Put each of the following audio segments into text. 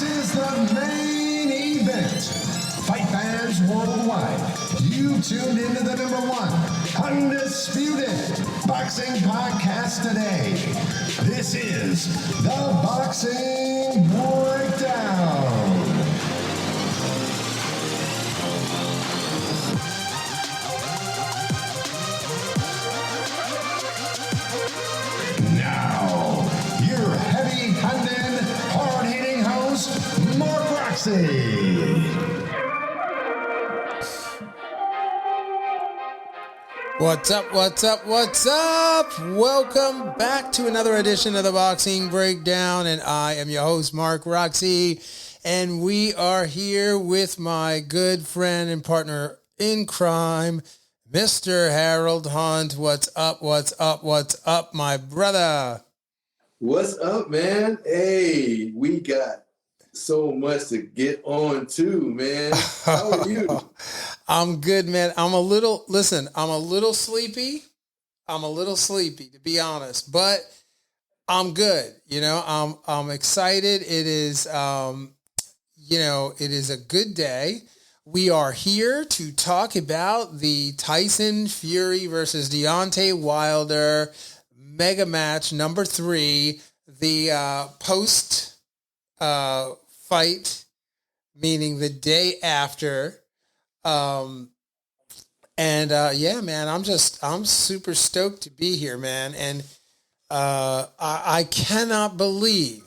is the main event. Fight fans worldwide, you tuned into the #1 undisputed boxing podcast today. This is the Boxing Breakdown. Now, your heavy-handed, hard-hitting host, Mark Roxey. What's up, what's up, what's up? Welcome back to another edition of the Boxing Breakdown, and I am your host, Mark Roxey, and we are here with my good friend and partner in crime, Mr. Harold Hunt. What's up, what's up, what's up, my brother? What's up, man? Hey, we got so much to get on to, man. How are you? I'm good, man. I'm a little sleepy. To be honest, but I'm good. You know, I'm excited. It is, it is a good day. We are here to talk about the Tyson Fury versus Deontay Wilder mega match number 3, the post fight, meaning the day after. Yeah, man, I'm super stoked to be here, man. And I cannot believe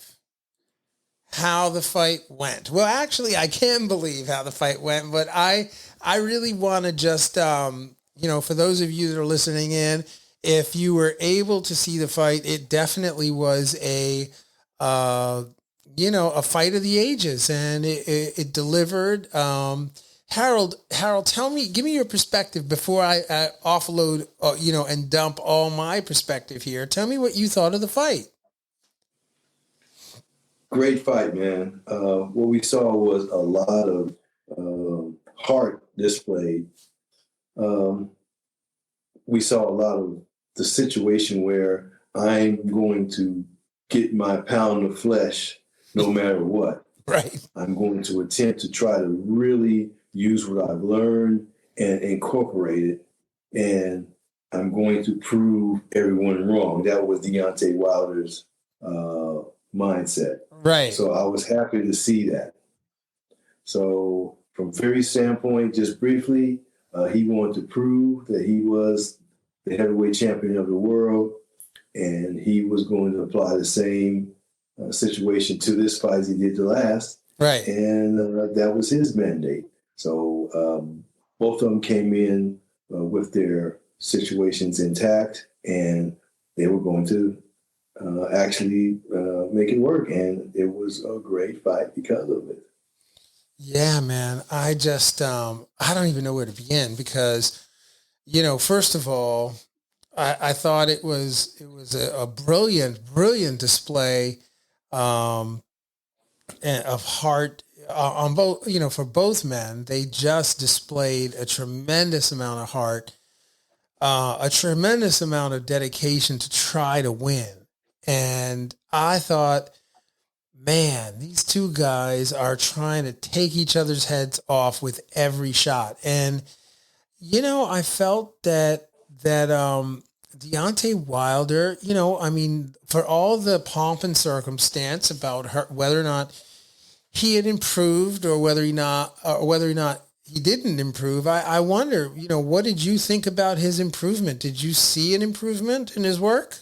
how the fight went. Well, actually, I can believe how the fight went, but I really want to just, for those of you that are listening in, if you were able to see the fight, it definitely was a fight of the ages, and it delivered. Harold, give me your perspective before I offload, and dump all my perspective here. Tell me what you thought of the fight. Great fight, man. What we saw was a lot of heart displayed. We saw a lot of the situation where I'm going to get my pound of flesh no matter what. Right. I'm going to attempt to try to really use what I've learned and incorporate it. And I'm going to prove everyone wrong. That was Deontay Wilder's mindset. Right. So I was happy to see that. So from Fury's standpoint, just briefly, he wanted to prove that he was the heavyweight champion of the world, and he was going to apply the same situation to this fight as he did the last. Right. And that was his mandate. So both of them came in with their situations intact, and they were going to actually make it work. And it was a great fight because of it. Yeah, man. I just, I don't even know where to begin because, first of all, I thought it was a brilliant display of heart on both, for both men. They just displayed a tremendous amount of heart, a tremendous amount of dedication to try to win. And I thought, man, these two guys are trying to take each other's heads off with every shot. And, I felt that Deontay Wilder, for all the pomp and circumstance about whether or not he had improved or whether or not he didn't improve, I wonder, what did you think about his improvement? Did you see an improvement in his work?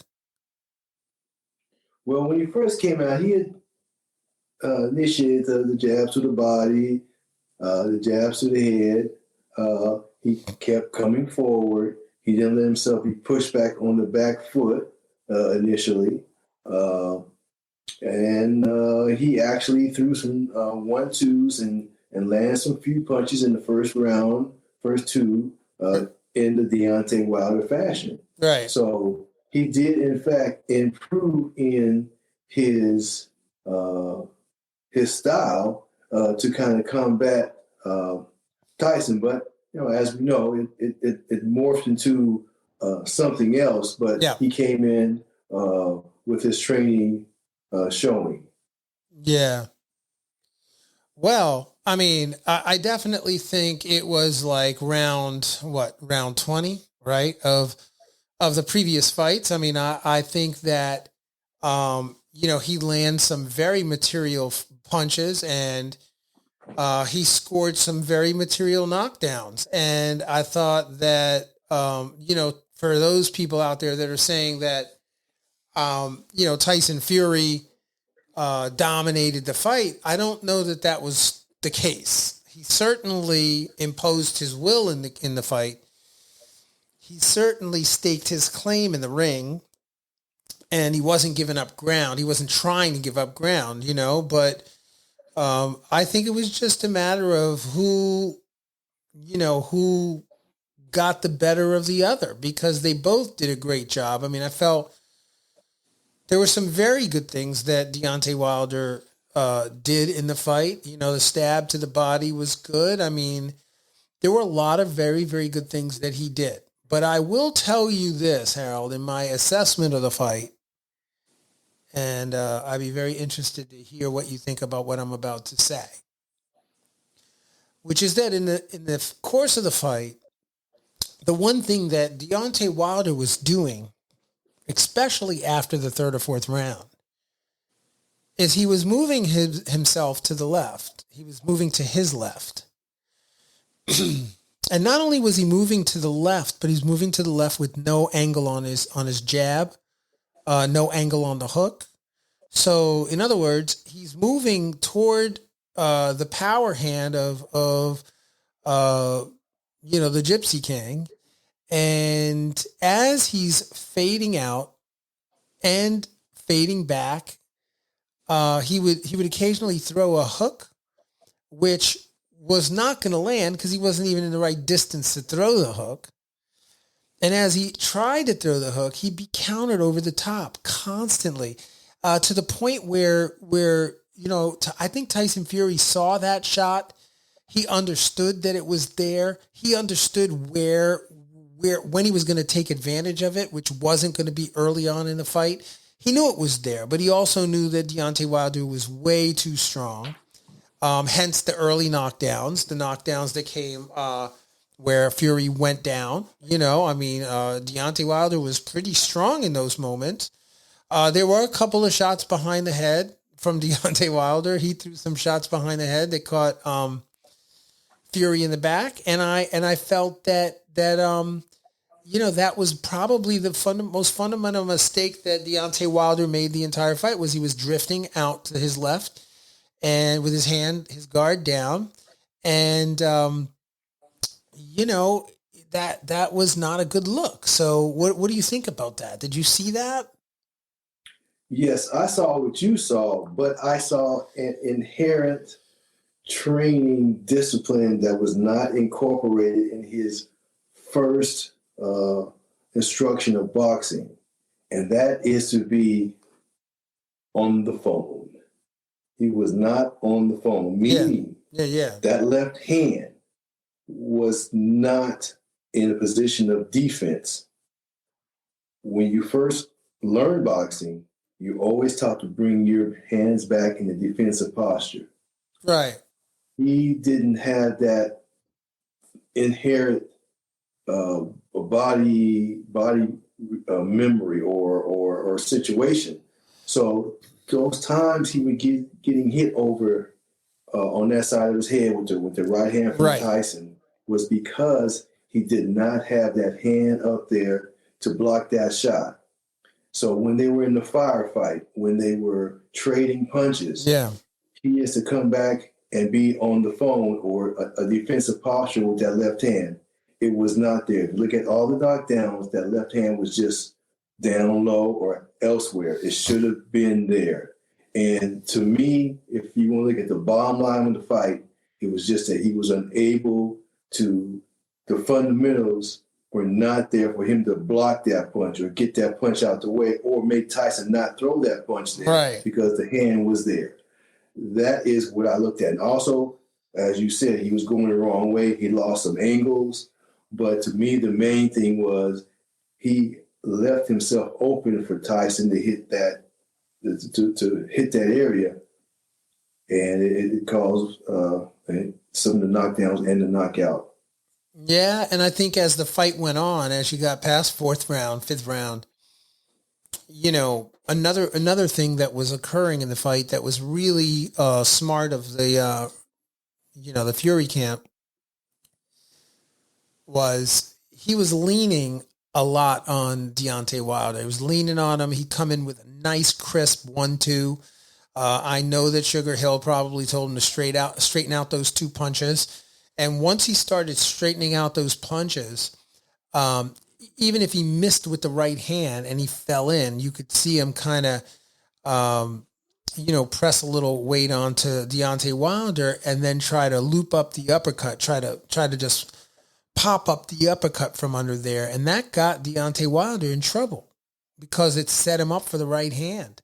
Well, when he first came out, he had initiated the jabs to the body, the jabs to the head. He kept coming forward. He didn't let himself be pushed back on the back foot initially. And he actually threw some 1-2s and landed some few punches in the first two, in the Deontay Wilder fashion. Right. So he did, in fact, improve in his style to kind of combat Tyson. But, as we know, it morphed into something else. But he came in with his training showing. Yeah. Well, I mean, I definitely think it was like round 20, right? Of the previous fights. I mean, I think that, he lands some very material punches, and he scored some very material knockdowns. And I thought that, for those people out there that are saying that, Tyson Fury dominated the fight, I don't know that that was the case. He certainly imposed his will in the fight. He certainly staked his claim in the ring, and he wasn't giving up ground. He wasn't trying to give up ground, but I think it was just a matter of who got the better of the other, because they both did a great job. I mean, I felt there were some very good things that Deontay Wilder did in the fight. The stab to the body was good. I mean, there were a lot of very, very good things that he did. But I will tell you this, Harold, in my assessment of the fight, and I'd be very interested to hear what you think about what I'm about to say, which is that in the course of the fight, the one thing that Deontay Wilder was doing, especially after the third or fourth round, is he was moving himself to the left. He was moving to his left. And not only was he moving to the left, but he's moving to the left with no angle on his jab, no angle on the hook. So in other words, he's moving toward the power hand of the Gypsy King. And as he's fading out and fading back, he would occasionally throw a hook, which was not going to land because he wasn't even in the right distance to throw the hook. And as he tried to throw the hook, he'd be countered over the top constantly, to the point where I think Tyson Fury saw that shot. He understood that it was there. He understood when he was going to take advantage of it, which wasn't going to be early on in the fight. He knew it was there, but he also knew that Deontay Wilder was way too strong. Hence the early knockdowns, the knockdowns that came where Fury went down. Deontay Wilder was pretty strong in those moments. There were a couple of shots behind the head from Deontay Wilder. He threw some shots behind the head that caught Fury in the back, and I felt that was probably the most fundamental mistake that Deontay Wilder made the entire fight, was he was drifting out to his left and with his guard down. And, that was not a good look. So what do you think about that? Did you see that? Yes, I saw what you saw, but I saw an inherent training discipline that was not incorporated in his first instruction of boxing. And that is to be on the phone. He was not on the phone, meaning that left hand was not in a position of defense. When you first learn boxing, you always taught to bring your hands back in the defensive posture. Right. He didn't have that inherent body memory or situation. So those times he would getting hit over on that side of his head with the right hand from Tyson was because he did not have that hand up there to block that shot. So when they were in the firefight, when they were trading punches, he has to come back and be on the phone or a defensive posture with that left hand. It was not there. If you look at all the knockdowns, that left hand was just down low or elsewhere. It should have been there. And to me, if you want to look at the bottom line of the fight, it was just that he was unable to, the fundamentals were not there for him to block that punch or get that punch out the way or make Tyson not throw that punch there because the hand was there. That is what I looked at. And also, as you said, he was going the wrong way. He lost some angles. But to me, the main thing was he left himself open for Tyson to hit that, to hit that area and it caused some of the knockdowns and the knockout. Yeah, and I think as the fight went on, as you got past fourth round, fifth round, you know, another thing that was occurring in the fight that was really smart of the the Fury camp was he was leaning a lot on Deontay Wilder. He was leaning on him. He'd come in with a nice crisp 1-2. I know that Sugar Hill probably told him to straighten out those two punches. And once he started straightening out those punches, even if he missed with the right hand and he fell in, you could see him kind of, press a little weight onto Deontay Wilder and then try to loop up the uppercut, try to just pop up the uppercut from under there. And that got Deontay Wilder in trouble because it set him up for the right hand.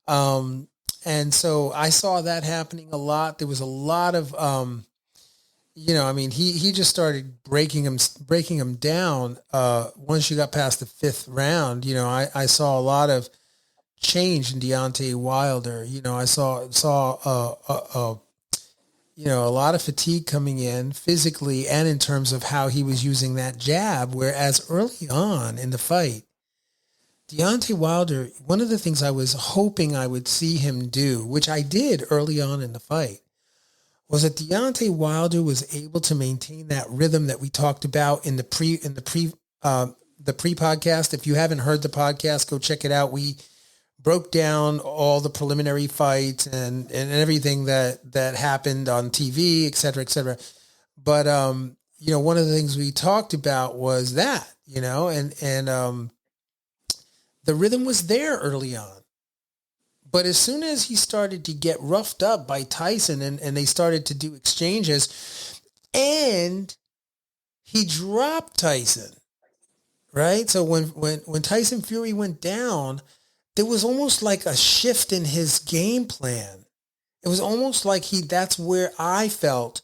And so I saw that happening a lot. There was a lot of, he just started breaking him down. Once you got past the fifth round, I saw a lot of change in Deontay Wilder. I saw a lot of fatigue coming in physically and in terms of how he was using that jab. Whereas early on in the fight, Deontay Wilder, one of the things I was hoping I would see him do, which I did early on in the fight, was that Deontay Wilder was able to maintain that rhythm that we talked about in the pre-podcast. If you haven't heard the podcast, go check it out. We broke down all the preliminary fights and everything that happened on TV, et cetera, et cetera. But, one of the things we talked about was that, and the rhythm was there early on. But as soon as he started to get roughed up by Tyson and they started to do exchanges and he dropped Tyson, right? So when Tyson Fury went down, there was almost like a shift in his game plan. It was almost like that's where I felt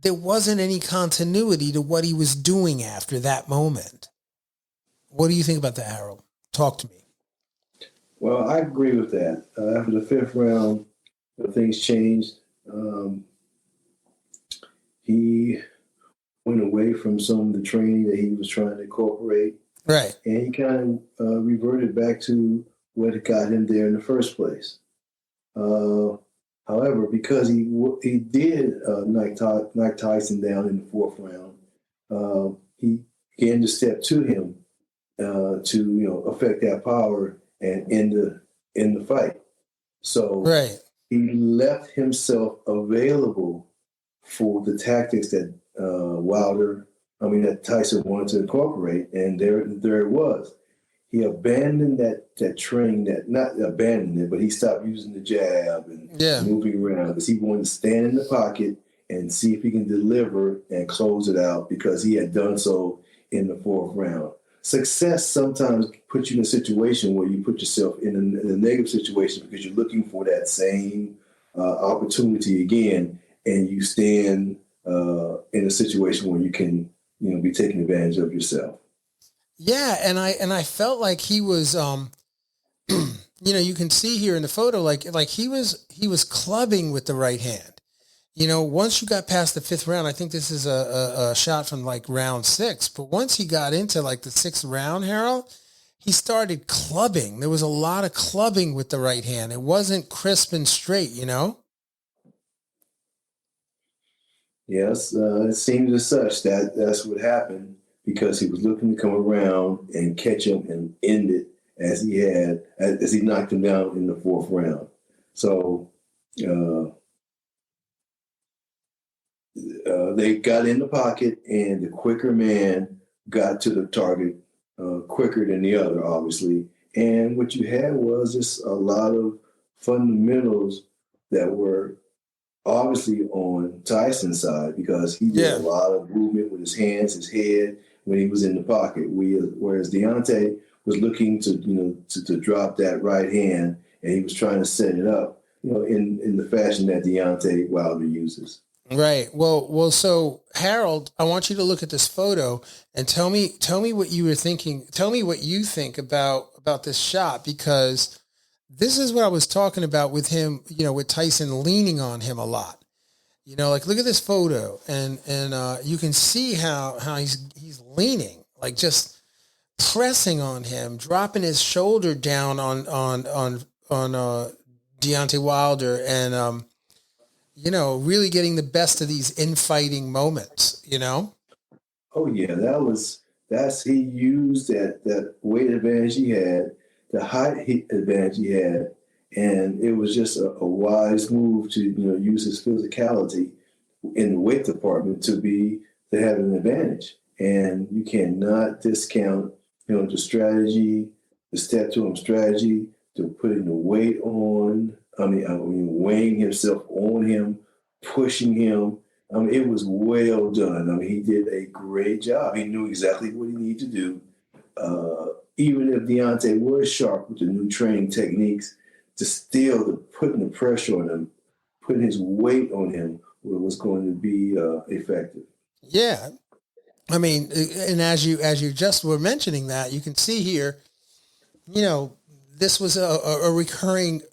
there wasn't any continuity to what he was doing after that moment. What do you think about that, Harold? Talk to me. Well, I agree with that. After the fifth round, things changed. He went away from some of the training that he was trying to incorporate. Right. And he kind of reverted back to what got him there in the first place. However, because he did knock Tyson down in the fourth round, he began to step to him to affect that power and end the fight. So right. He left himself available for the tactics that that Tyson wanted to incorporate, and there it was. He abandoned that training, not abandoned it, but he stopped using the jab and moving around because he wanted to stand in the pocket and see if he can deliver and close it out because he had done so in the fourth round. Success sometimes puts you in a situation where you put yourself in a negative situation because you're looking for that same opportunity again, and you stand in a situation where you can, be taking advantage of yourself. Yeah, and I felt like he was, you can see here in the photo, like he was clubbing with the right hand. Once you got past the fifth round, I think this is a shot from like round 6, but once he got into like the 6th round, Harold, he started clubbing. There was a lot of clubbing with the right hand. It wasn't crisp and straight, Yes, it seems as such that's what happened because he was looking to come around and catch him and end it as he knocked him down in the fourth round. So they got in the pocket, and the quicker man got to the target quicker than the other, obviously. And what you had was just a lot of fundamentals that were obviously on Tyson's side because he did a lot of movement with his hands, his head when he was in the pocket. Whereas Deontay was looking to drop that right hand, and he was trying to set it up, in the fashion that Deontay Wilder uses. Right. Well. So Harold, I want you to look at this photo and tell me what you were thinking. Tell me what you think about this shot, because this is what I was talking about with him, with Tyson leaning on him a lot. Like look at this photo and you can see how he's leaning, like just pressing on him, dropping his shoulder down on Deontay Wilder and, really getting the best of these infighting moments, Oh yeah, he used that weight advantage he had, the height advantage he had, and it was just a wise move to use his physicality in the weight department to have an advantage. And you cannot discount the strategy, the step to him strategy, to putting the weight on. I mean, weighing himself on him, pushing him. It was well done. He did a great job. He knew exactly what he needed to do. Even if Deontay was sharp with the new training techniques, putting the pressure on him, putting his weight on him was going to be effective. Yeah. And as you just were mentioning that, you can see here, this was a recurring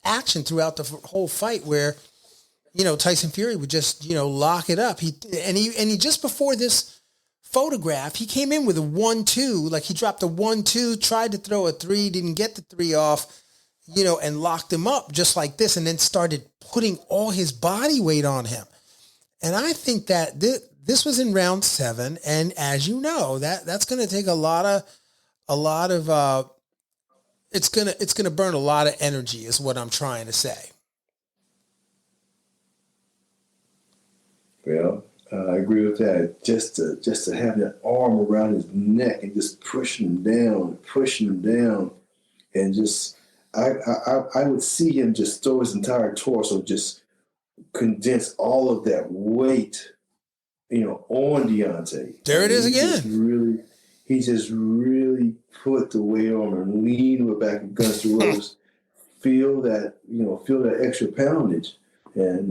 action throughout the whole fight where, Tyson Fury would just, lock it up. He just before this photograph, he came in with a 1-2, like he dropped a 1-2, tried to throw a 3, didn't get the 3 off, and locked him up just like this, and then started putting all his body weight on him. And I think that this was in round 7, and as you know, that's going to take a lot of it's going to burn a lot of energy is what I'm trying to say. Well, I agree with that. Just to have that arm around his neck and just pushing him down, and just I would see him just throw his entire torso, just condense all of that weight, on Deontay. There it is again. He just really put the weight on him and lean it back against the ropes. feel that extra poundage, and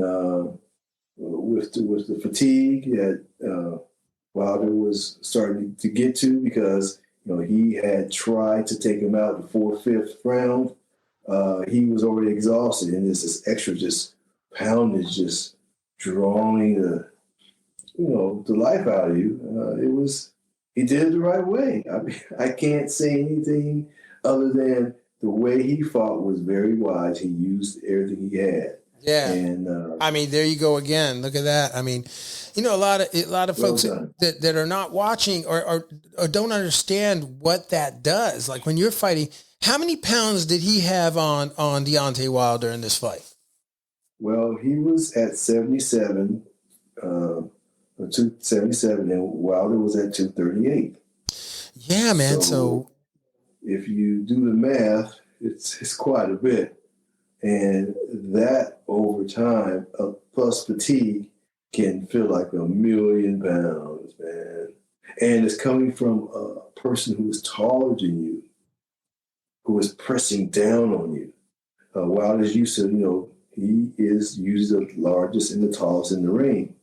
with the fatigue that Wilder was starting to get to, because he had tried to take him out in the 4th, 5th round. He was already exhausted, and this extra just poundage, just drawing the life out of you. He did it the right way. I can't say anything other than the way he fought was very wise. He used everything he had. Yeah. And there you go again. Look at that. A lot of folks that are not watching or don't understand what that does. Like when you're fighting, how many pounds did he have on Deontay Wilder in this fight? Well, he was at 77, 277, and Wilder was at 238. Yeah, man. So if you do the math, it's quite a bit. And that over time, plus fatigue, can feel like 1,000,000 pounds, man. And it's coming from a person who is taller than you, who is pressing down on you. Wilder's used to, he is usually the largest and the tallest in the ring.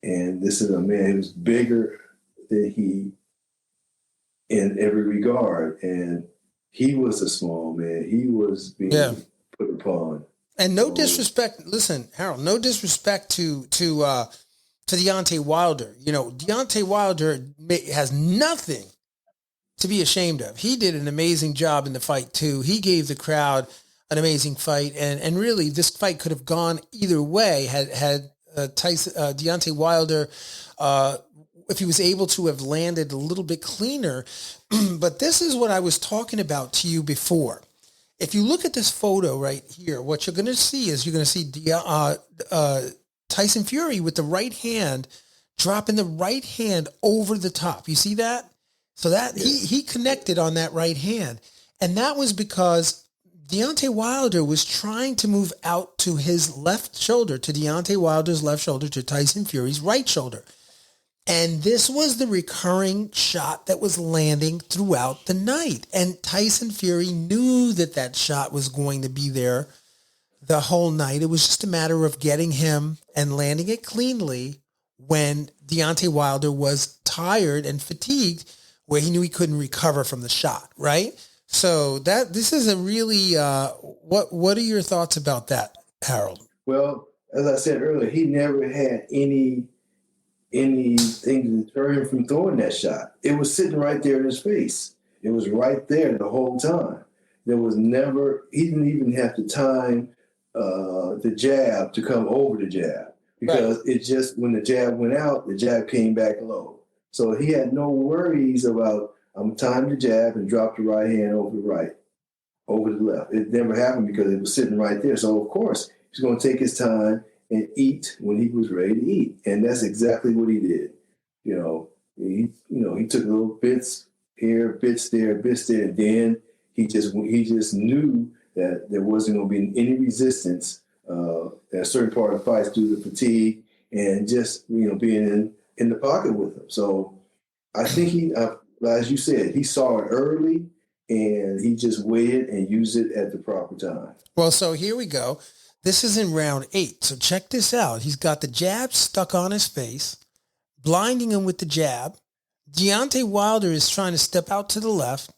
And this is a man who's bigger than he in every regard. And he was a small man. He was being put upon. And no disrespect. Listen, Harold, no disrespect to Deontay Wilder. Deontay Wilder has nothing to be ashamed of. He did an amazing job in the fight too. He gave the crowd an amazing fight. And really this fight could have gone either way had Deontay Wilder, if he was able to have landed a little bit cleaner. But this is what I was talking about to you before. If you look at this photo right here, what you're going to see is Tyson Fury with the right hand, dropping the right hand over the top. You see that? So that he connected on that right hand. And that was because Deontay Wilder was trying to move out to his left shoulder, to Deontay Wilder's left shoulder, to Tyson Fury's right shoulder. And this was the recurring shot that was landing throughout the night. And Tyson Fury knew that shot was going to be there the whole night. It was just a matter of getting him and landing it cleanly when Deontay Wilder was tired and fatigued, where he knew he couldn't recover from the shot, right? So this is a really what are your thoughts about that, Harold? Well, as I said earlier, he never had anything to deter him from throwing that shot. It was sitting right there in his face. It was right there the whole time. There was never, he didn't even have to time the jab to come over the jab, because it just, when the jab went out, the jab came back low. So he had no worries about, I'm time the jab and drop the right hand over the left. It never happened because it was sitting right there. So of course he's going to take his time and eat when he was ready to eat, and that's exactly what he did. He took little bits here, bits there, and then he just knew that there wasn't going to be any resistance at a certain part of the fight due to fatigue and just being in the pocket with him. So I think he, as you said, he saw it early and he just waited and used it at the proper time. Well, so here we go. This is in round 8. So check this out. He's got the jab stuck on his face, blinding him with the jab. Deontay Wilder is trying to step out to the left,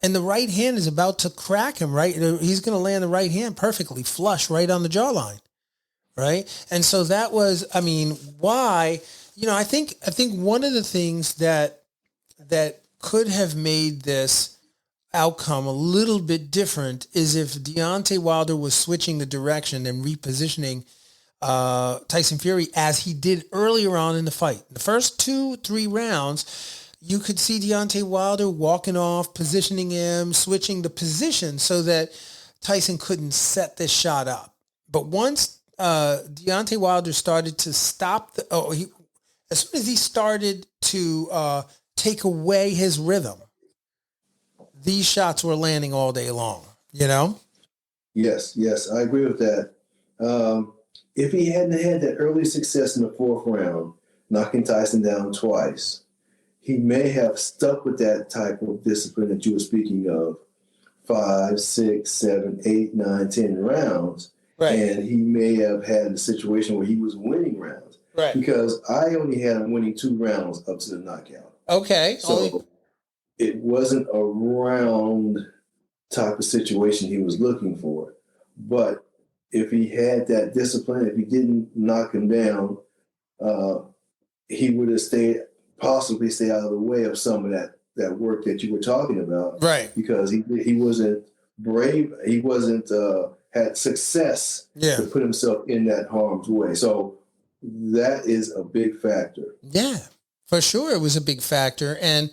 and the right hand is about to crack him, right? He's going to land the right hand perfectly flush right on the jawline, right? And so that was, why, I think one of the things that could have made this outcome a little bit different is if Deontay Wilder was switching the direction and repositioning Tyson Fury as he did earlier on in the fight. The first 2-3 rounds, you could see Deontay Wilder walking off, positioning him, switching the position so that Tyson couldn't set this shot up. But once Deontay Wilder started to stop, as soon as he started to take away his rhythm, these shots were landing all day long, Yes, I agree with that. If he hadn't had that early success in the 4th round, knocking Tyson down twice, he may have stuck with that type of discipline that you were speaking of, 5, 6, 7, 8, 9, 10 rounds. Right. And he may have had a situation where he was winning rounds. Right. Because I only had him winning 2 rounds up to the knockout. Okay. So it wasn't a round type of situation he was looking for. But if he had that discipline, if he didn't knock him down, he would have possibly stayed out of the way of some of that work that you were talking about. Right. Because he wasn't brave. He wasn't had success to put himself in that harm's way. So that is a big factor. Yeah, for sure. It was a big factor. And,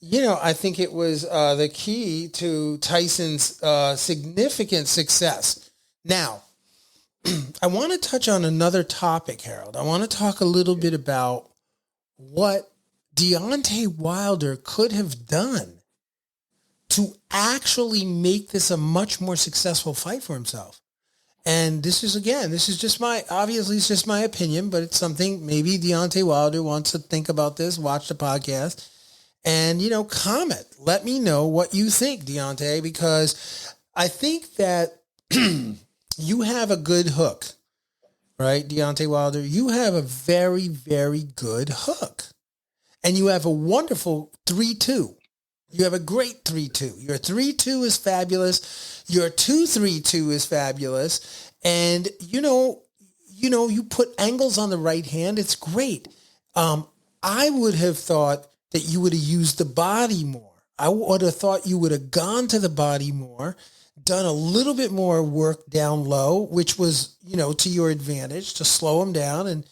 I think it was the key to Tyson's significant success. Now, I want to touch on another topic, Harold. I want to talk a little bit about what Deontay Wilder could have done to actually make this a much more successful fight for himself. And this is just my opinion, but it's something maybe Deontay Wilder wants to think about this, watch the podcast, and, comment. Let me know what you think, Deontay, because I think that you have a good hook, right, Deontay Wilder? You have a very, very good hook. And you have a wonderful 3-2. You have a great 3-2. Your 3-2 is fabulous. Your 2-3-2 is fabulous. And, you put angles on the right hand. It's great. I would have thought that you would have used the body more. I would have thought you would have gone to the body more, done a little bit more work down low, which was, to your advantage, to slow him down and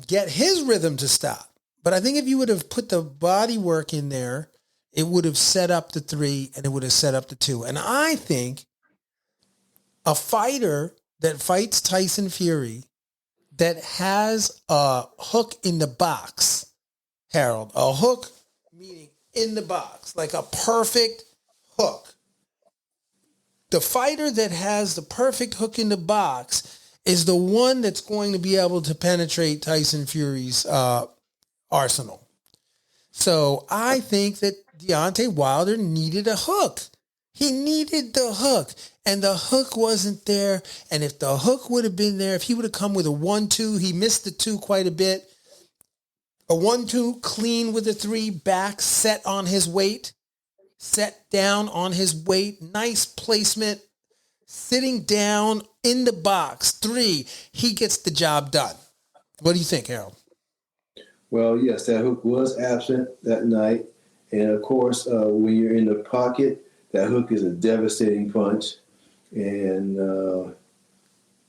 get his rhythm to stop. But I think if you would have put the body work in there, it would have set up the 3 and it would have set up the 2. And I think a fighter that fights Tyson Fury that has a hook in the box, Harold, a hook meaning in the box, like a perfect hook. The fighter that has the perfect hook in the box is the one that's going to be able to penetrate Tyson Fury's arsenal. So I think that Deontay Wilder needed a hook. He needed the hook, and the hook wasn't there. And if the hook would have been there, if he would have come with a 1-2, he missed the 2 quite a bit. A 1-2 clean with a 3 back set on his weight. set down on his weight, nice placement, sitting down in the box. 3, he gets the job done. What do you think, Harold? Well, yes, that hook was absent that night. And, of course, when you're in the pocket, that hook is a devastating punch. And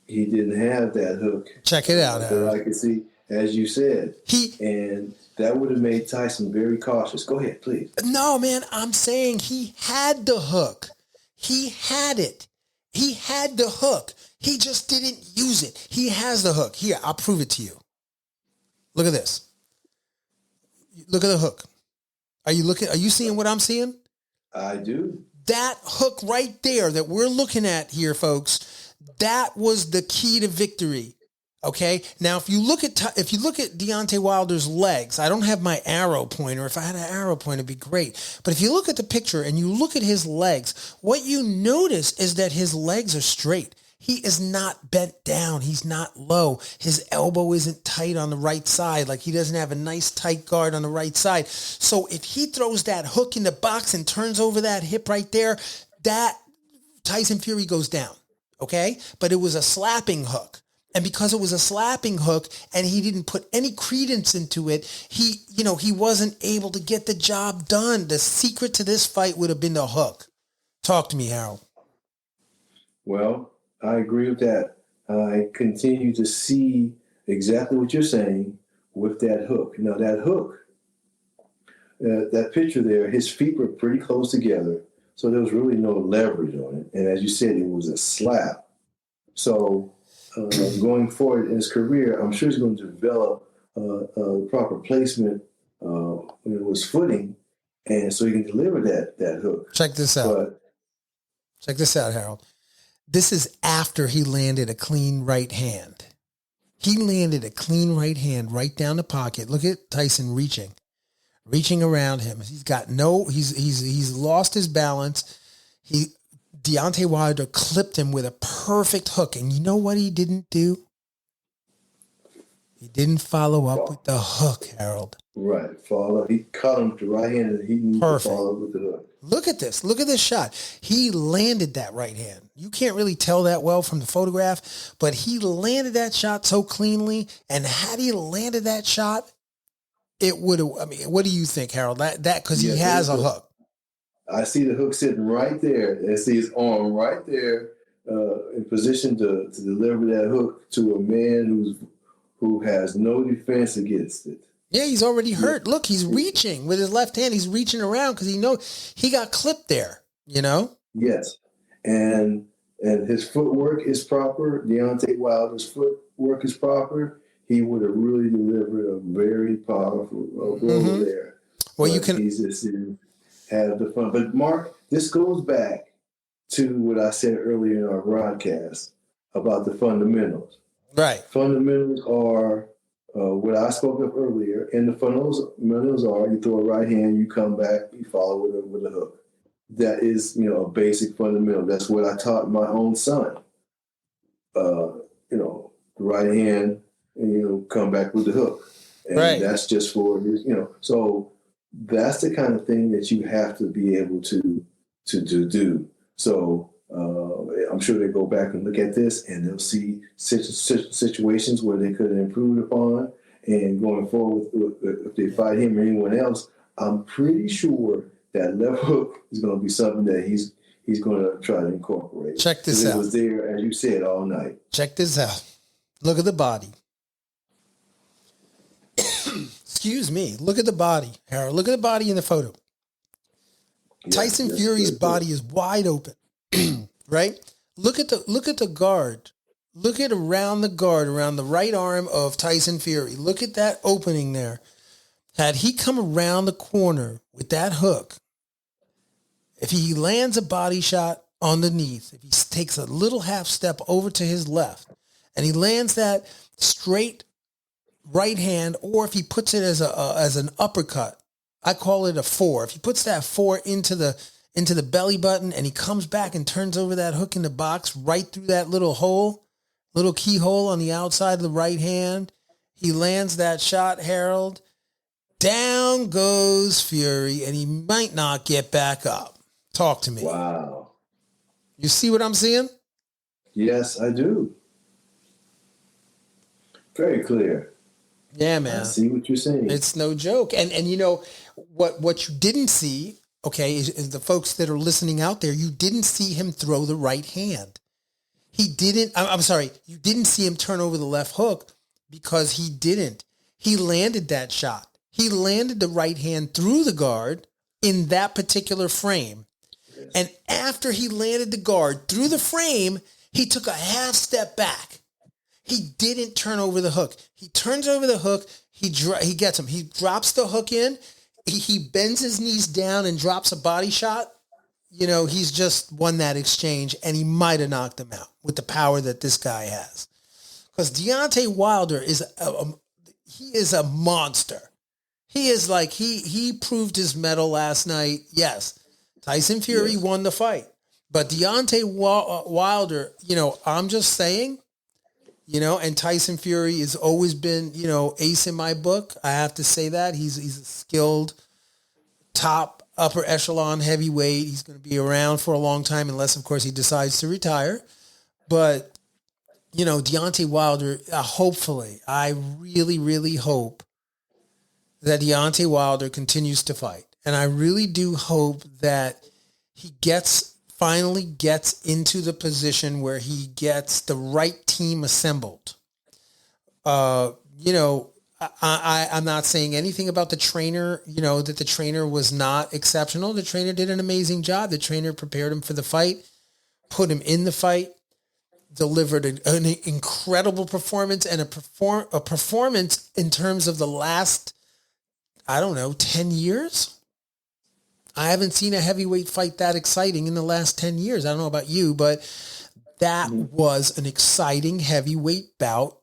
he didn't have that hook. Check it out, Harold. That I could see, as you said. And that would have made Tyson very cautious. Go ahead, please. No, man, I'm saying he had the hook. He had it. He had the hook. He just didn't use it. He has the hook. Here, I'll prove it to you. Look at this. Look at the hook. Are you seeing what I'm seeing? I do. That hook right there that we're looking at here, folks, that was the key to victory. Okay. Now, if you look at Deontay Wilder's legs, I don't have my arrow pointer. If I had an arrow pointer, it'd be great. But if you look at the picture and you look at his legs, what you notice is that his legs are straight. He is not bent down. He's not low. His elbow isn't tight on the right side. Like he doesn't have a nice tight guard on the right side. So if he throws that hook in the box and turns over that hip right there, that Tyson Fury goes down. Okay. But it was a slapping hook. And because it was a slapping hook and he didn't put any credence into it, he wasn't able to get the job done. The secret to this fight would have been the hook. Talk to me, Harold. Well, I agree with that. I continue to see exactly what you're saying with that hook. Now, that hook, that picture there, his feet were pretty close together, so there was really no leverage on it. And as you said, it was a slap. So going forward in his career, I'm sure he's going to develop proper placement when it was footing, and so he can deliver that hook. Check this out. Check this out, Harold. This is after he landed a clean right hand. He landed a clean right hand right down the pocket. Look at Tyson reaching around him. He's lost his balance. Deontay Wilder clipped him with a perfect hook. And you know what he didn't do? He didn't follow up with the hook, Harold. Right. Follow. He caught him with the right hand and he needed to follow up with the hook. Look at this. Look at this shot. He landed that right hand. You can't really tell that well from the photograph, but he landed that shot so cleanly. And had he landed that shot, it would have, what do you think, Harold? That because he has a hook. I see the hook sitting right there. I see his arm right there in position to deliver that hook to a man who has no defense against it. Yeah, he's already hurt. Look, he's reaching with his left hand. He's reaching around because he knows he got clipped there, Yes. And his footwork is proper. Deontay Wilder's footwork is proper. He would have really delivered a very powerful blow there. Well, He's just didn't have the fun. But, Mark, this goes back to what I said earlier in our broadcast about the fundamentals. Right. Fundamentals are what I spoke of earlier, and the fundamentals are you throw a right hand, you come back, you follow with a hook. That is, a basic fundamental. That's what I taught my own son. The right hand, and, come back with the hook. And right. That's just for, so that's the kind of thing that you have to be able to do. So I'm sure they go back and look at this and they'll see situations where they could have improved upon. And going forward, if they fight him or anyone else, I'm pretty sure that left hook is going to be something that he's going to try to incorporate. Check this out. It was there, as you said, all night. Check this out. Look at the body. Excuse me. Look at the body, Harold. Look at the body in the photo. Yeah, Tyson Fury's body is wide open, right? Look at the guard. Look at around the guard, around the right arm of Tyson Fury. Look at that opening there. Had he come around the corner with that hook, if he lands a body shot underneath, if he takes a little half step over to his left, and he lands that straight right hand, or if he puts it as an uppercut, I call it a 4. If he puts that 4 into the belly button and he comes back and turns over that hook in the box right through that little keyhole on the outside of the right hand, he lands that shot, Harold. down goes Fury, and he might not get back up. Talk to me. Wow. You see what I'm seeing? Yes, I do. Very clear. Yeah, man. I see what you're saying. It's no joke. And you know, what you didn't see, okay, is the folks that are listening out there, you didn't see him throw the right hand. He didn't, I'm sorry, you didn't see him turn over the left hook because he didn't. He landed that shot. He landed the right hand through the guard in that particular frame. And after he landed the guard through the frame, he took a half step back. He didn't turn over the hook. He turns over the hook. He gets him. He drops the hook in. He bends his knees down and drops a body shot. You know, he's just won that exchange, and he might have knocked him out with the power that this guy has. Because Deontay Wilder is a monster. He is like, he proved his mettle last night. Yes, Tyson Fury won the fight. But Deontay Wilder, you know, I'm just saying, you know, and Tyson Fury has always been, you know, ace in my book. I have to say that. He's a skilled, top, upper echelon heavyweight. He's going to be around for a long time unless, of course, he decides to retire. But, you know, Deontay Wilder, hopefully, I really, really hope that Deontay Wilder continues to fight. And I really do hope that he finally gets into the position where he gets the right team assembled. You know, I'm not saying anything about the trainer, you know, that the trainer was not exceptional. The trainer did an amazing job. The trainer prepared him for the fight, put him in the fight, delivered an incredible performance and a performance in terms of the last, I don't know, 10 years. I haven't seen a heavyweight fight that exciting in the last 10 years. I don't know about you, but that was an exciting heavyweight bout,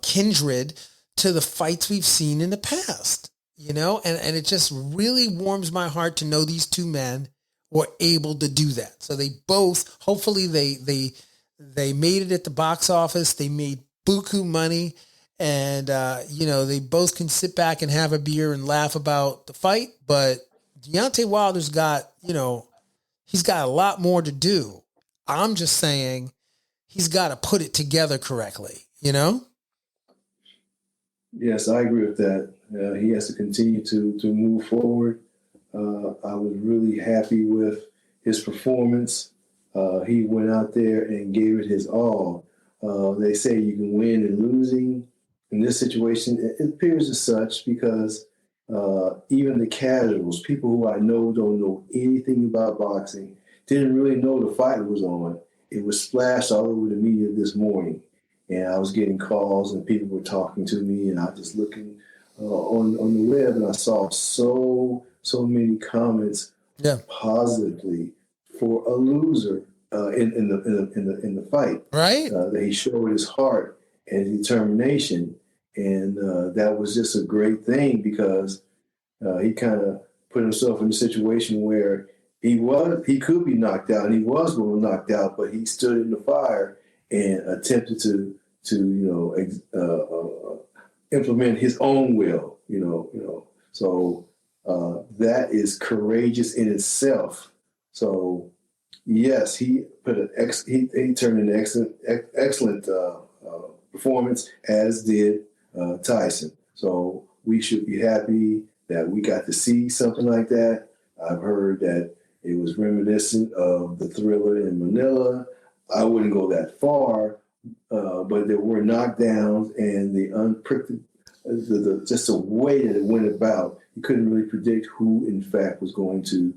kindred to the fights we've seen in the past, you know, and it just really warms my heart to know these two men were able to do that. So they both, hopefully they made it at the box office. They made buku money, and, you know, they both can sit back and have a beer and laugh about the fight. But Deontay Wilder's got, you know, he's got a lot more to do. I'm just saying he's got to put it together correctly, you know? Yes, I agree with that. He has to continue to move forward. I was really happy with his performance. He went out there and gave it his all. They say you can win in losing. In this situation, it appears as such because even the casuals, people who I know don't know anything about boxing, didn't really know the fight was on. It was splashed all over the media this morning. And I was getting calls and people were talking to me, and I was just looking on the web, and I saw so many comments positively for a loser in the fight. Right. That he showed his heart and determination, and that was just a great thing because he kind of put himself in a situation where he could be knocked out, and he was going to be knocked out, but he stood in the fire and attempted to implement his own will, you know. So that is courageous in itself. So yes, he he turned in an excellent performance, as did Tyson. So we should be happy that we got to see something like that. I've heard that it was reminiscent of the Thriller in Manila. I wouldn't go that far, but there were knockdowns, and just the way that it went about, you couldn't really predict who, in fact, was going to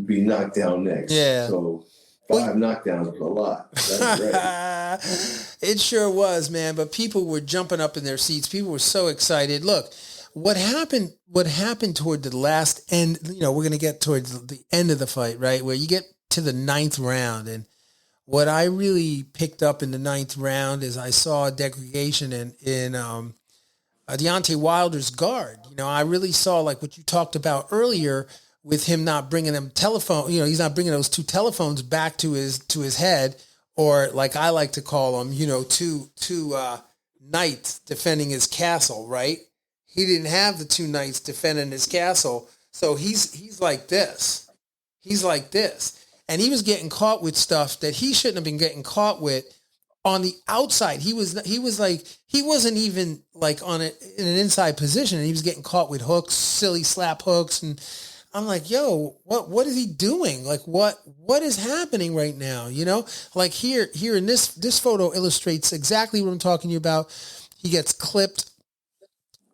be knocked down next. Yeah. So 5 knockdowns was a lot. That's great. It sure was, man. But people were jumping up in their seats. People were so excited. Look, what happened toward the last end, you know, we're going to get towards the end of the fight, right? Where you get to the 9th round. And what I really picked up in the 9th round is I saw a degradation in Deontay Wilder's guard. You know, I really saw, like what you talked about earlier, with him not bringing them telephone, you know, he's not bringing those 2 telephones back to his head, or like I like to call them, you know, two knights defending his castle, right? he didn't have the two knights defending his castle. So he's like this. He's like this. And he was getting caught with stuff that he shouldn't have been getting caught with on the outside. He wasn't even like in an inside position, and he was getting caught with hooks, silly slap hooks. And I'm like, yo, what is he doing? Like, what is happening right now? You know, like here in this photo illustrates exactly what I'm talking to you about. He gets clipped.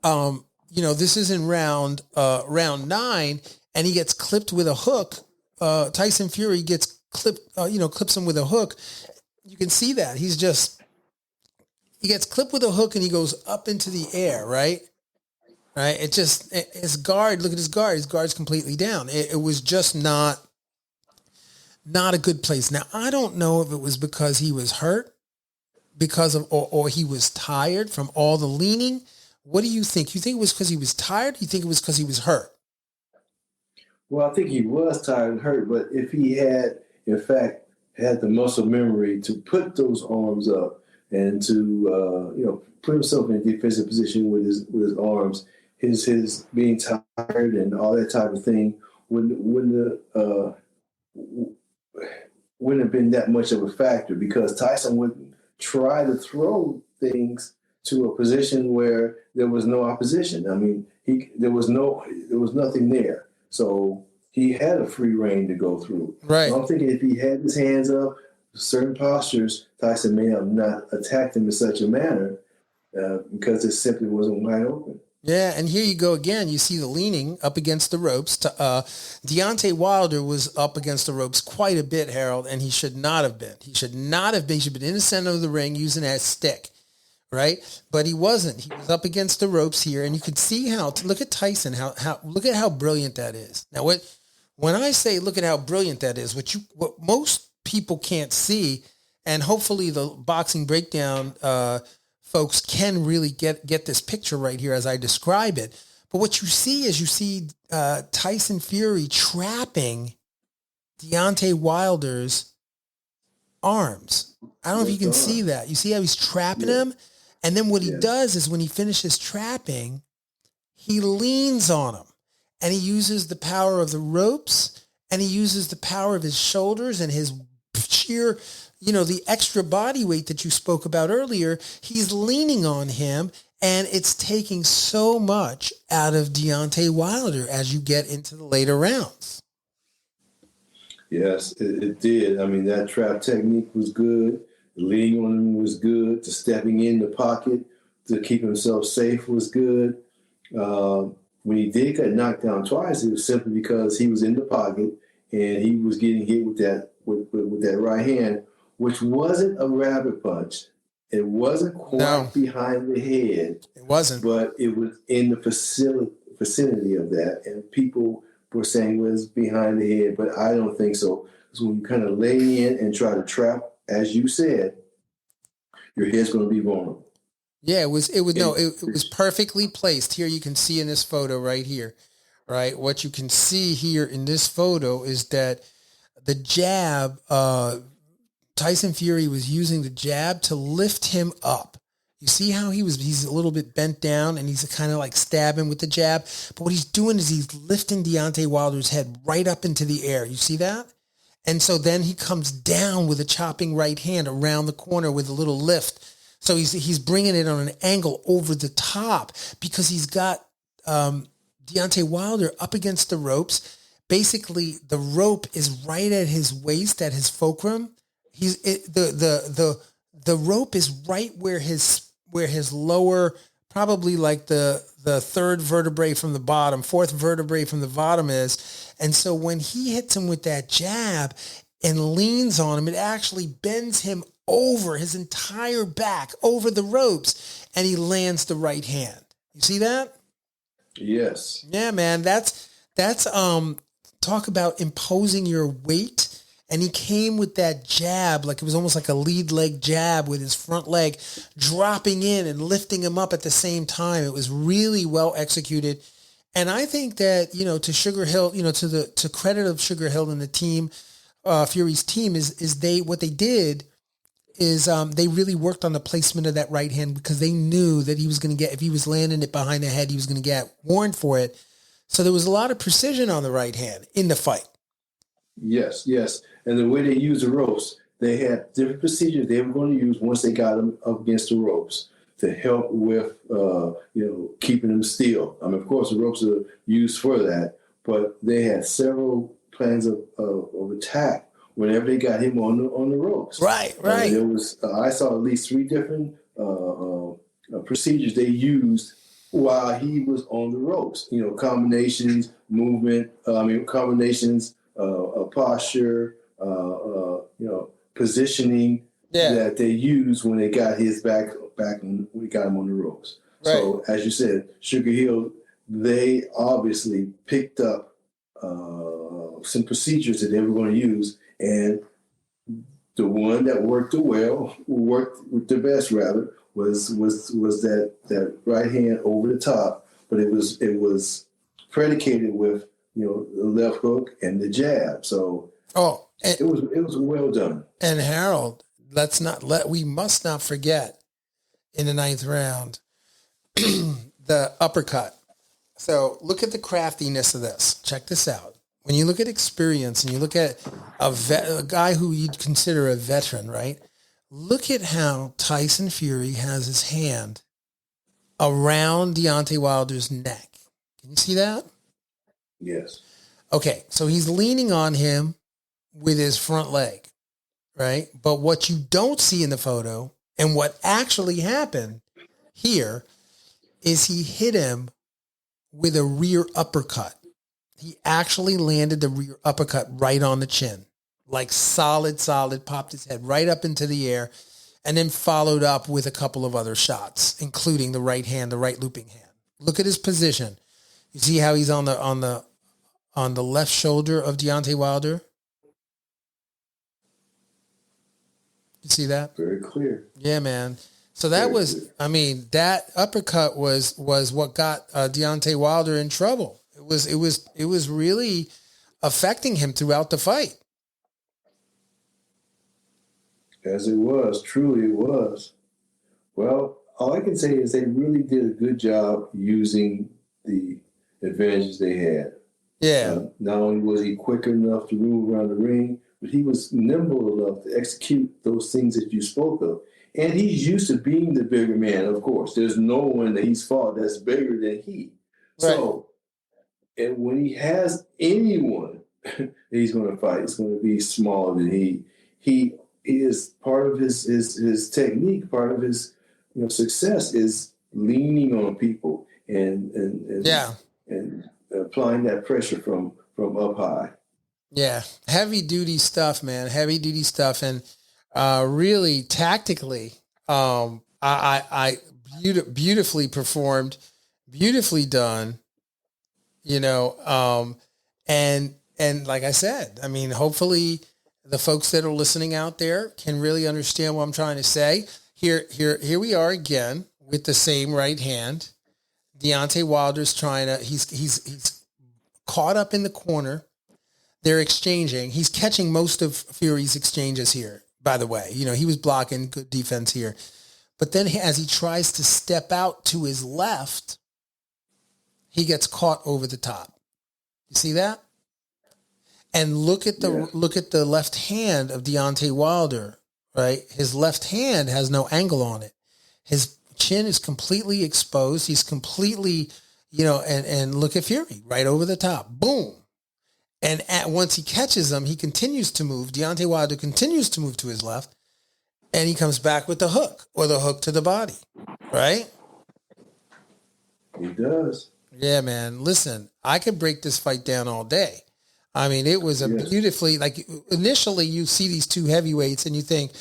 This is in round 9, and he gets clipped with a hook. Tyson Fury gets clipped, clips him with a hook. You can see that he gets clipped with a hook, and he goes up into the air, right? Right. His guard, look at his guard. His guard's completely down. It was just not a good place. Now, I don't know if it was because he was hurt or he was tired from all the leaning. What do you think? You think it was because he was tired? You think it was because he was hurt? Well, I think he was tired and hurt, but if he had, in fact, had the muscle memory to put those arms up and to, put himself in a defensive position with his arms, his being tired and all that type of thing wouldn't have been that much of a factor, because Tyson would try to throw things to a position where there was no opposition. I mean, there was nothing there. So he had a free reign to go through. Right. So I'm thinking if he had his hands up, certain postures, Tyson may have not attacked him in such a manner because it simply wasn't wide open. Yeah, and here you go again. You see the leaning up against the ropes. Deontay Wilder was up against the ropes quite a bit, Harold, and he should not have been. He should have been in the center of the ring using that stick. Right? But he wasn't. He was up against the ropes here, and you could see look at Tyson, look at how brilliant that is. Now, when I say look at how brilliant that is, what most people can't see, and hopefully the Boxing Breakdown folks can really get this picture right here as I describe it. But what you see Tyson Fury trapping Deontay Wilder's arms. I don't know if you can see that. You see how he's trapping him? And then what he does is when he finishes trapping, he leans on him, and he uses the power of the ropes, and he uses the power of his shoulders and his sheer, the extra body weight that you spoke about earlier. He's leaning on him, and it's taking so much out of Deontay Wilder as you get into the later rounds. Yes, it did. I mean, that trap technique was good. The leaning on him was good. The stepping in the pocket to keep himself safe was good. When he did get knocked down twice, it was simply because he was in the pocket and he was getting hit with that right hand, which wasn't a rabbit punch. It wasn't quite behind the head. It wasn't. But it was in the vicinity of that. And people were saying it was behind the head, but I don't think so. Because when you kind of lay in and try to trap, as you said, your head's going to be vulnerable. Yeah, it was perfectly placed. Here you can see in this photo right here, right? What you can see here in this photo is that the jab, Tyson Fury was using the jab to lift him up. You see how he's a little bit bent down and he's kind of like stabbing with the jab. But what he's doing is he's lifting Deontay Wilder's head right up into the air. You see that? And so then he comes down with a chopping right hand around the corner with a little lift. So he's bringing it on an angle over the top because he's got Deontay Wilder up against the ropes. Basically, the rope is right at his waist, at his fulcrum. The rope is right where his lower, probably like the third vertebrae from the bottom, fourth vertebrae from the bottom is. And so when he hits him with that jab and leans on him, it actually bends him over his entire back, over the ropes, and he lands the right hand. You see that? Yes. Yeah, man. That's talk about imposing your weight. And he came with that jab, like it was almost like a lead leg jab with his front leg dropping in and lifting him up at the same time. It was really well executed. And I think that, to Sugar Hill, to credit of Sugar Hill and the team, Fury's team is what they did is they really worked on the placement of that right hand because they knew that he was going to get, if he was landing it behind the head, he was going to get warned for it. So there was a lot of precision on the right hand in the fight. Yes. And the way they used the ropes, they had different procedures they were going to use once they got him up against the ropes to help with, keeping him still. I mean, of course, the ropes are used for that, but they had several plans of attack whenever they got him on the ropes. Right. There was I saw at least 3 different procedures they used while he was on the ropes. Combinations, movement. Combinations, posture. Positioning that they used when they got his back when we got him on the ropes. Right. So as you said, Sugar Hill, they obviously picked up some procedures that they were going to use, and the one that worked the best was that right hand over the top, but it was predicated with the left hook and the jab. So it was well done. And Harold, we must not forget in the 9th round the uppercut. So look at the craftiness of this. Check this out. When you look at experience and you look at a guy who you'd consider a veteran, right? Look at how Tyson Fury has his hand around Deontay Wilder's neck. Can you see that? Yes. Okay, so he's leaning on him with his front leg, right? But what you don't see in the photo and what actually happened here is he hit him with a rear uppercut. He actually landed the rear uppercut right on the chin, like solid, popped his head right up into the air, and then followed up with a couple of other shots, including the right hand, the right looping hand. Look at his position. You see how he's on the left shoulder of Deontay Wilder? You see that? Very clear. Yeah, man. So that that uppercut was what got Deontay Wilder in trouble. It was really affecting him throughout the fight. As it was, truly it was. Well, all I can say is they really did a good job using the advantages they had. Yeah. Not only was he quick enough to move around the ring, but he was nimble enough to execute those things that you spoke of. And he's used to being the bigger man, of course. There's no one that he's fought that's bigger than he. Right. So, and when he has anyone that he's going to fight, it's going to be smaller than he. He is part of his technique, part of his success is leaning on people and applying that pressure from up high. Yeah, heavy duty stuff, man. Heavy duty stuff, and really tactically, I beautifully performed, beautifully done. And like I said, I mean, hopefully the folks that are listening out there can really understand what I'm trying to say. Here we are again with the same right hand. Deontay Wilder's he's caught up in the corner. They're exchanging. He's catching most of Fury's exchanges here, by the way. He was blocking, good defense here. But then as he tries to step out to his left, he gets caught over the top. You see that? And look at the left hand of Deontay Wilder, right? His left hand has no angle on it. His chin is completely exposed. He's completely, and look at Fury right over the top. Boom. And once he catches him, he continues to move. Deontay Wilder continues to move to his left, and he comes back with the hook or the hook to the body, right? He does. Yeah, man. Listen, I could break this fight down all day. I mean, it was beautifully, like, initially you see these two heavyweights and you think,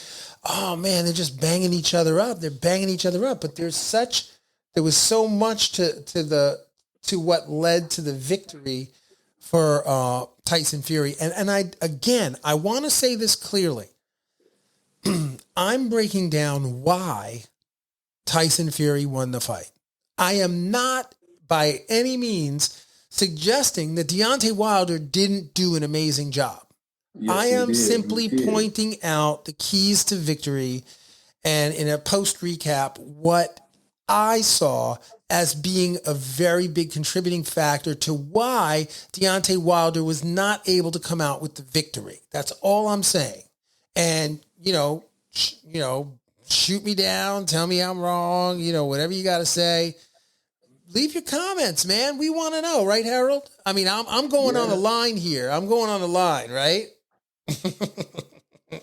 oh man, they're just banging each other up. They're banging each other up. But there was so much to what led to the victory for Tyson Fury. And I want to say this clearly. I'm breaking down why Tyson Fury won the fight. I am not by any means suggesting that Deontay Wilder didn't do an amazing job. I he am did. simply He did. pointing out the keys to victory and in a post recap, what I saw as being a very big contributing factor to why Deontay Wilder was not able to come out with the victory. That's all I'm saying. And, shoot me down, tell me I'm wrong, whatever you got to say. Leave your comments, man. We want to know, right, Harold? I mean, I'm going on the line here. I'm going on the line, right?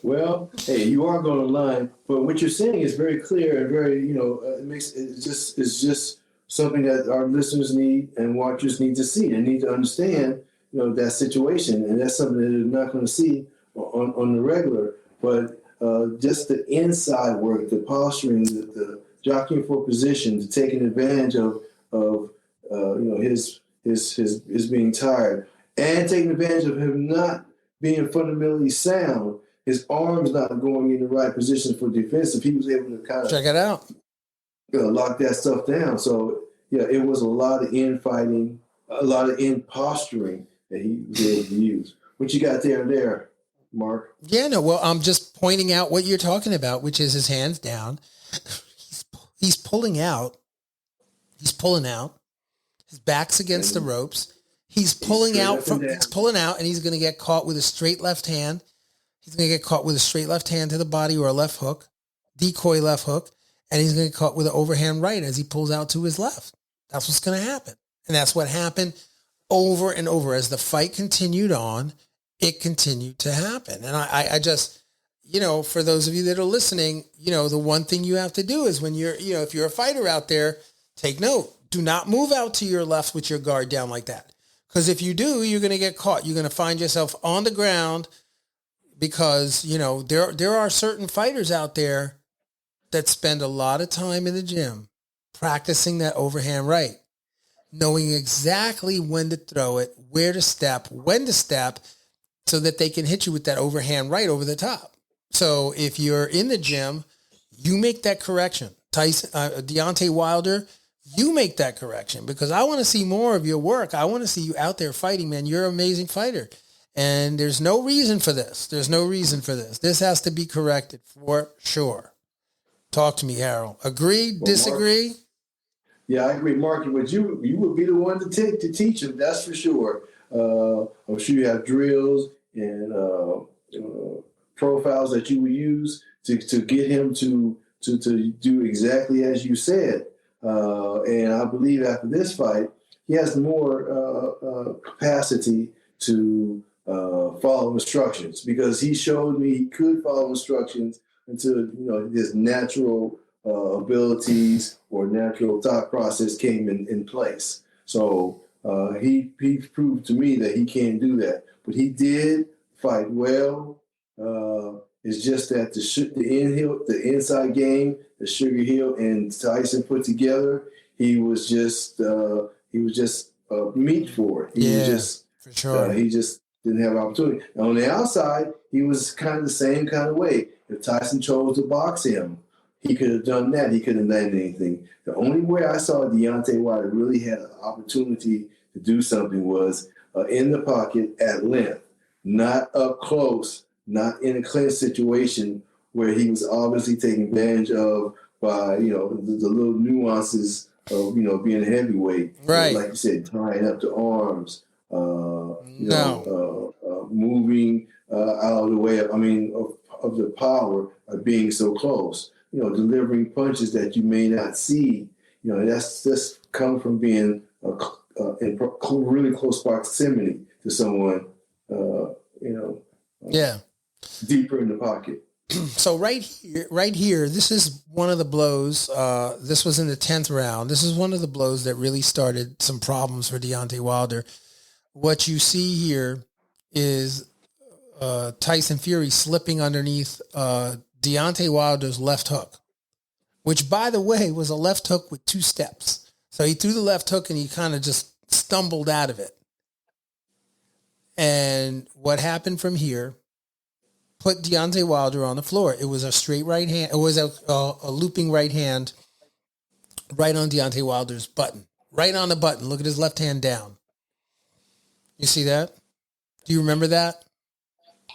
Well, hey, you are going online, but what you're saying is very clear and very, it's just something that our listeners need and watchers need to see. They need to understand, that situation, and that's something that they're not going to see on the regular. But just the inside work, the posturing, the jockeying for position, the taking advantage of his being tired, and taking advantage of him not being fundamentally sound, his arms not going in the right position for defense. If he was able to kind of check it out, lock that stuff down. So yeah, it was a lot of infighting, a lot of in posturing that he was able to use. What you got there, Mark? Yeah, no, well, I'm just pointing out what you're talking about, which is his hands down. He's pulling out. He's pulling out. His back's against the ropes. He's pulling out and he's going to get caught with a straight left hand. He's going to get caught with a straight left hand to the body or a left hook, decoy left hook, and he's going to get caught with an overhand right as he pulls out to his left. That's what's going to happen. And that's what happened over and over. As the fight continued on, it continued to happen. And I just, for those of you that are listening, the one thing you have to do is when you're, if you're a fighter out there, take note. Do not move out to your left with your guard down like that. Because if you do, you're going to get caught. You're going to find yourself on the ground because, there are certain fighters out there that spend a lot of time in the gym practicing that overhand right, knowing exactly when to throw it, where to step, when to step, so that they can hit you with that overhand right over the top. So if you're in the gym, you make that correction. Deontay Wilder, you make that correction because I want to see more of your work. I want to see you out there fighting, man. You're an amazing fighter. And there's no reason for this. There's no reason for this. This has to be corrected for sure. Talk to me, Harold. Agree? Well, disagree? Mark, yeah, I agree, Mark. But you would be the one to teach him. That's for sure. I'm sure you have drills and profiles that you would use to get him to do exactly as you said. And I believe after this fight, he has more capacity to follow instructions because he showed me he could follow instructions until his natural abilities or natural thought process came in place. So he proved to me that he can do that. But he did fight well. It's just that the inside game, the Sugar Hill and Tyson put together, he was just meat for it. He was just for sure. He just didn't have opportunity. And on the outside, he was kind of the same kind of way. If Tyson chose to box him, he could have done that. He couldn't have landed anything. The only way I saw Deontay Wilder really had an opportunity to do something was in the pocket at length, not up close, not in a clinch situation where he was obviously taken advantage of by, the little nuances of, being a heavyweight. Right. Like you said, tying up the arms, moving out of the way of the power of being so close, delivering punches that you may not see. That's just come from being in really close proximity to someone, deeper in the pocket. So right here, this is one of the blows. This was in the 10th round. This is one of the blows that really started some problems for Deontay Wilder. What you see here is Tyson Fury slipping underneath Deontay Wilder's left hook, which, by the way, was a left hook with 2 steps. So he threw the left hook and he kind of just stumbled out of it. And what happened from here put Deontay Wilder on the floor. It was a straight right hand. It was a looping right hand right on Deontay Wilder's button. Right on the button. Look at his left hand down. You see that? Do you remember that?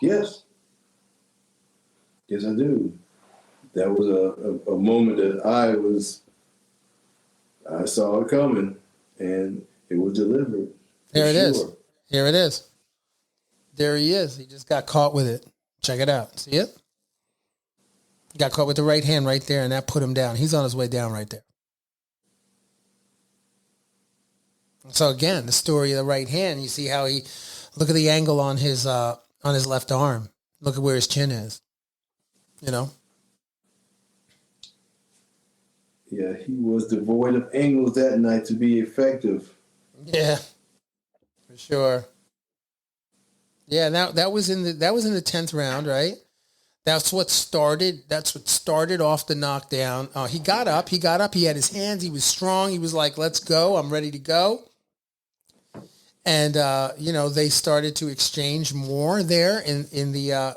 Yes. Yes, I do. That was a moment that I saw it coming, and it was delivered. There it is. Sure. Here it is. There he is. He just got caught with it. Check it out. See it? He got caught with the right hand right there, and that put him down. He's on his way down right there. So again, the story of the right hand. You see how he look at the angle on his left arm. Look at where his chin is. You know. Yeah, he was devoid of angles that night to be effective. Yeah, for sure. Yeah, that was in the 10th round, right? That's what started off the knockdown. He got up. He had his hands. He was strong. He was like, "Let's go. I'm ready to go." And they started to exchange more there in the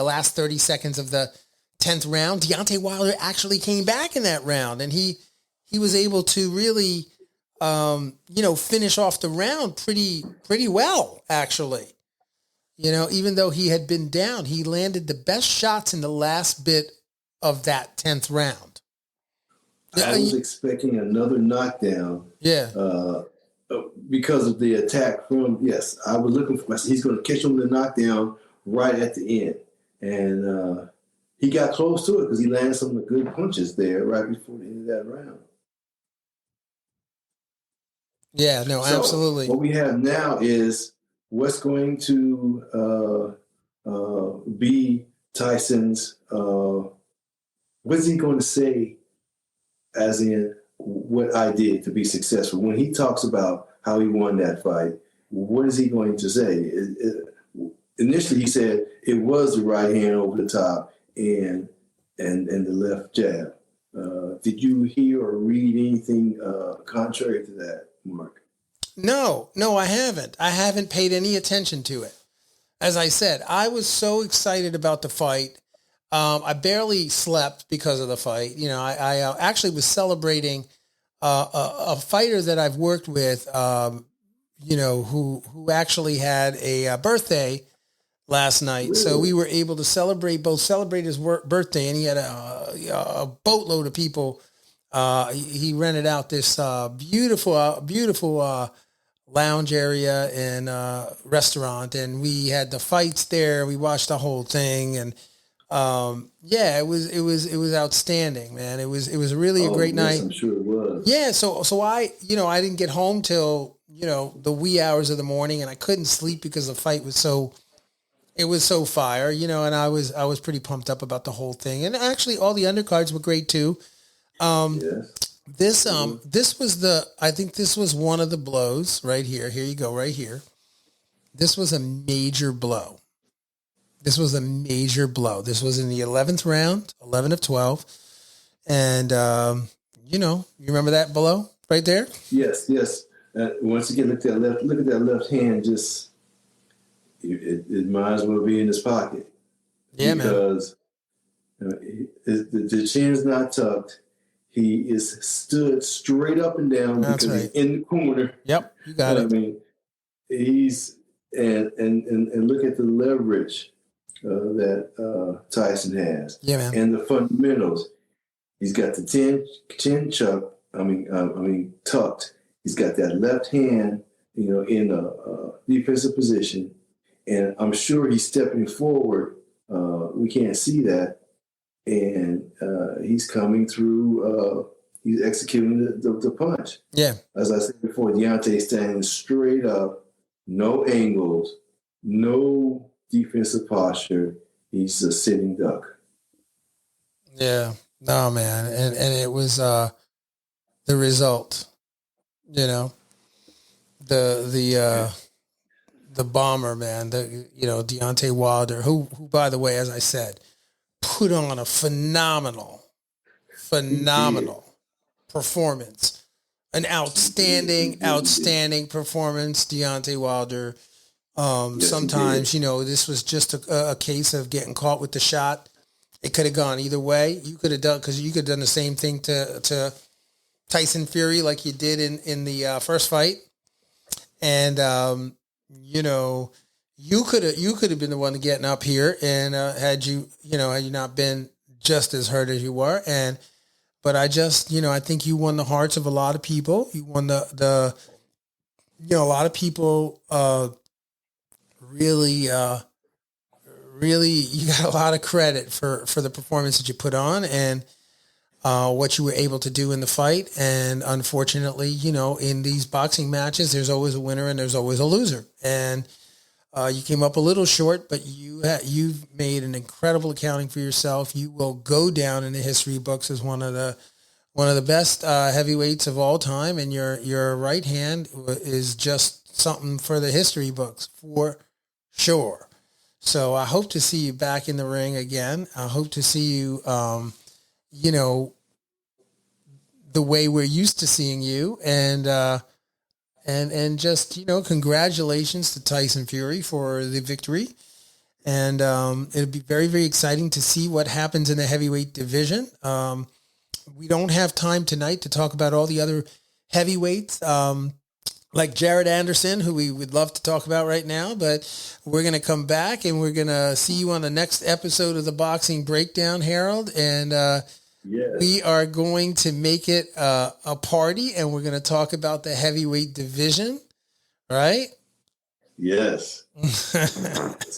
last 30 seconds of the 10th round. Deontay Wilder actually came back in that round, and he was able to really finish off the round pretty well, actually. Even though he had been down, he landed the best shots in the last bit of that 10th round. I was expecting another knockdown. Yeah. Because of the attack from, yes, I was looking for, he's going to catch him with a knockdown right at the end. And he got close to it because he landed some of the good punches there right before the end of that round. Yeah, no, so absolutely. What we have now is what's going to be Tyson's, what's he going to say as in what I did to be successful? When he talks about how he won that fight, what is he going to say? Initially, he said it was the right hand over the top and the left jab. Did you hear or read anything contrary to that, Mark? No, I haven't. I haven't paid any attention to it. As I said, I was so excited about the fight. I barely slept because of the fight. I actually was celebrating a fighter that I've worked with, who actually had a birthday last night. Really? So we were able to celebrate his birthday, and he had a boatload of people. He rented out this beautiful lounge area and restaurant, and we had the fights there. We watched the whole thing, and it was outstanding, man. It was really a great night. I'm sure it was. Yeah, so I didn't get home till the wee hours of the morning, and I couldn't sleep because the fight was so fire, and I was pretty pumped up about the whole thing. And actually all the undercards were great too. Yes. This was one of the blows right here. Here you go, right here. This was a major blow. This was in the 11th round, 11 of 12. And, you remember that blow right there? Yes. Once again, look at that left hand. Just, it might as well be in his pocket. Yeah, because, the chin's not tucked. He is stood straight up and down. That's because right. He's in the corner. Yep, you got it. I mean, he's and look at the leverage that Tyson has. Yeah, man. And the fundamentals. He's got the chin tucked. He's got that left hand, in a defensive position, and I'm sure he's stepping forward. We can't see that. And he's coming through. He's executing the punch. Yeah. As I said before, Deontay standing straight up, no angles, no defensive posture. He's a sitting duck. Yeah. No, man. And it was the result. The bomber, man. Deontay Wilder, who by the way, as I said, put on a phenomenal performance. An outstanding performance, Deontay Wilder. Sometimes, this was just a case of getting caught with the shot. It could have gone either way. You could have done the same thing to Tyson Fury like you did in the first fight. And, you could have been the one getting up here, and had you not been just as hurt as you were, but I just, I think you won the hearts of a lot of people. You won a lot of people really, you got a lot of credit for the performance that you put on and what you were able to do in the fight. And unfortunately, in these boxing matches, there's always a winner and there's always a loser. And you came up a little short, but you've made an incredible accounting for yourself. You will go down in the history books as one of the best heavyweights of all time, and your right hand is just something for the history books for sure. So I hope to see you back in the ring again. I hope to see you, the way we're used to seeing you, and just, congratulations to Tyson Fury for the victory. And it'll be very, very exciting to see what happens in the heavyweight division. We don't have time tonight to talk about all the other heavyweights, like Jared Anderson, who we would love to talk about right now, but we're going to come back and we're going to see you on the next episode of the Boxing Breakdown, Harold. And we are going to make it a party, and we're going to talk about the heavyweight division, right? Yes. It's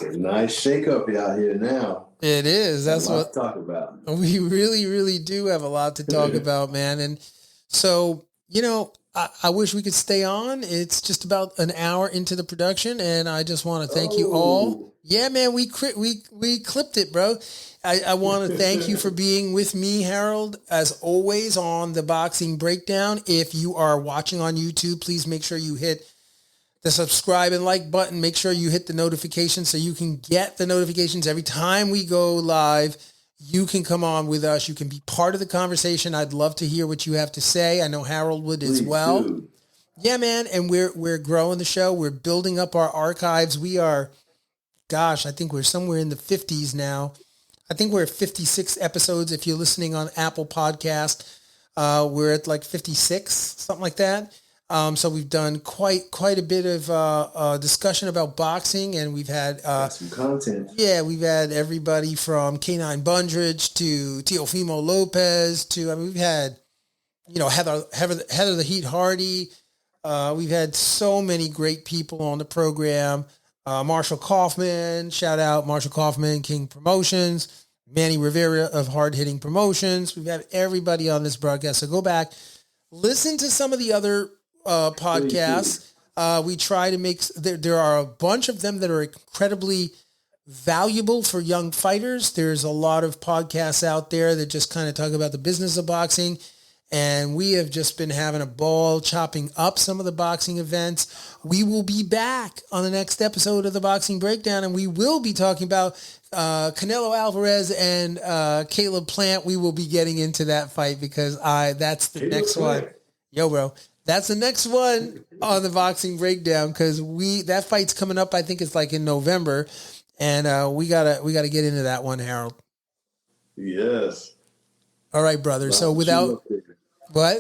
a nice shakeup out here now. It is. That's what to talk about. We really, really do have a lot to talk about, man. And so, I wish we could stay on. It's just about an hour into the production, and I just want to thank you all. Yeah, man, we clipped it, bro. I want to thank you for being with me, Harold, as always, on the Boxing Breakdown. If you are watching on YouTube, please make sure you hit the subscribe and like button. Make sure you hit the notification so you can get the notifications every time we go live. You can come on with us. You can be part of the conversation. I'd love to hear what you have to say. I know Harold would as well. Do. Yeah, man. And we're growing the show. We're building up our archives. We are, I think we're somewhere in the 50s now. I think we're at 56 episodes. If you're listening on Apple Podcast, we're at like 56, something like that. So we've done quite a bit of discussion about boxing, and we've had some content. Yeah, we've had everybody from K9 Bundridge to Teofimo Lopez to, we've had, Heather the Heat Hardy. We've had so many great people on the program. Marshall Kaufman, shout out Marshall Kaufman, King Promotions. Manny Rivera of Hard Hitting Promotions. We've had everybody on this broadcast. So go back, listen to some of the other podcasts. We try to make, there are a bunch of them that are incredibly valuable for young fighters. There's a lot of podcasts out there that just kind of talk about the business of boxing. And we have just been having a ball chopping up some of the boxing events. We will be back on the next episode of the Boxing Breakdown, and we will be talking about Canelo Alvarez and Caleb Plant. We will be getting into that fight because that's the next one. Yo, bro. That's the next one on the Boxing Breakdown because that fight's coming up. I think it's like in November, and we gotta get into that one, Harold. Yes. All right, brother. So without what?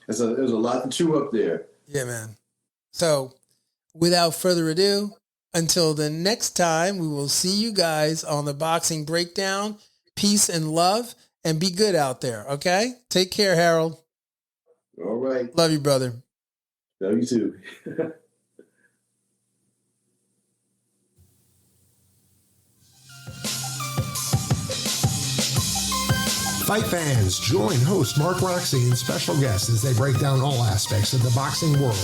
There's a lot to chew up there. Yeah, man. So without further ado, until the next time, we will see you guys on the Boxing Breakdown. Peace and love, and be good out there. Okay? Take care, Harold. All right. Love you, brother. Love you too. Fight fans, join host Mark Roxey and special guests as they break down all aspects of the boxing world,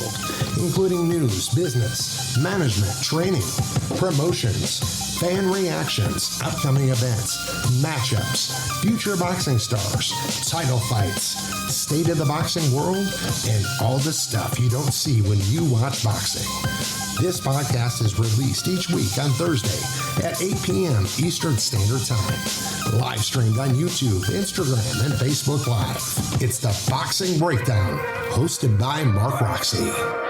including news, business, management, training, promotions, fan reactions, upcoming events, matchups, future boxing stars, title fights, state of the boxing world, and all the stuff you don't see when you watch boxing. This podcast is released each week on Thursday at 8 p.m. Eastern Standard Time. Live streamed on YouTube, Instagram, and Facebook Live. It's the Boxing Breakdown, hosted by Mark Roxey.